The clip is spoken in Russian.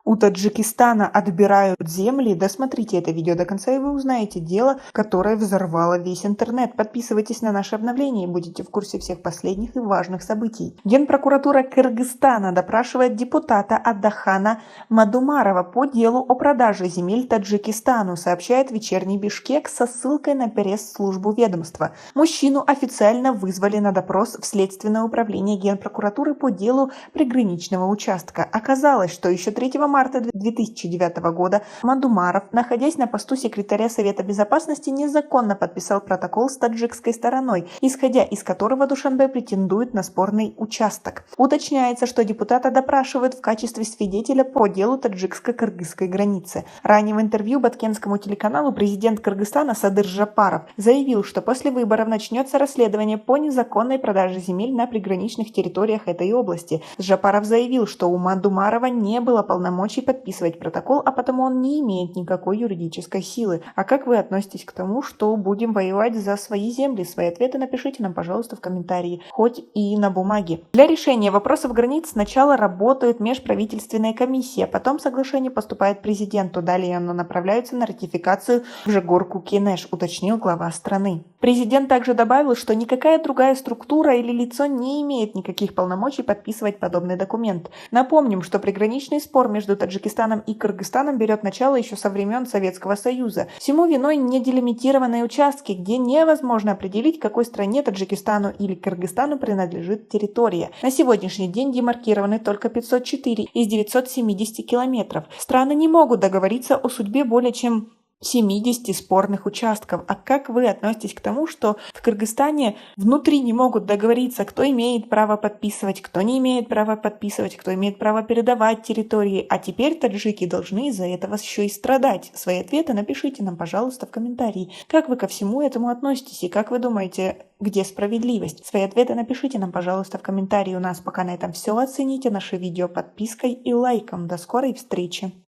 У Таджикистана отбирают земли. Досмотрите это видео до конца, и вы узнаете дело, которое взорвало весь интернет. Подписывайтесь на наши обновления и будете в курсе всех последних и важных событий. Генпрокуратура Кыргызстана допрашивает депутата Аддахана Мадумарова по делу о продаже земель Таджикистану, сообщает вечерний Бишкек со ссылкой на пресс-службу ведомства. Мужчину официально вызвали на допрос в Следственное управление Генпрокуратуры по делу приграничного участка. Оказалось, что еще 3 марта 2009 года Мадумаров, находясь на посту секретаря Совета Безопасности, незаконно подписал протокол с таджикской стороной, исходя из которого Душанбе претендует на спорный участок. Уточняется, что депутата допрашивают в качестве свидетеля по делу таджикско-кыргызской границы. Ранее в интервью Баткенскому телеканалу президент Кыргызстана Садыр Жапаров заявил, что после выборов начнется расследование по незаконной продаже земель на приграничных территориях этой области. Жапаров заявил, что у Мадумарова не было полномочий подписывать протокол, а потому он не имеет никакой юридической силы. А как вы относитесь к тому, что будем воевать за свои земли? Свои ответы напишите нам, пожалуйста, в комментарии, хоть и на бумаге. Для решения вопросов границ сначала работают межправительственные комиссии, а потом соглашение поступает президенту. Далее оно направляется на ратификацию в Жогорку Кенеш, уточнил глава страны. Президент также добавил, что никакая другая структура или лицо не имеет никаких полномочий подписывать подобный документ. Напомним, что приграничный спор между Таджикистаном и Кыргызстаном берет начало еще со времен Советского Союза. Всему виной неделимитированные участки, где невозможно определить, какой стране, Таджикистану или Кыргызстану, принадлежит территория. На сегодняшний день демаркированы только 504 из 970 километров. Страны не могут договориться о судьбе более чем 70 спорных участков. А как вы относитесь к тому, что в Кыргызстане внутри не могут договориться, кто имеет право подписывать, кто не имеет права подписывать, кто имеет право передавать территории, а теперь таджики должны из-за этого еще и страдать? Свои ответы напишите нам, пожалуйста, в комментарии. Как вы ко всему этому относитесь и как вы думаете, где справедливость? Свои ответы напишите нам, пожалуйста, в комментарии. У нас пока на этом все. Оцените наше видео подпиской и лайком. До скорой встречи!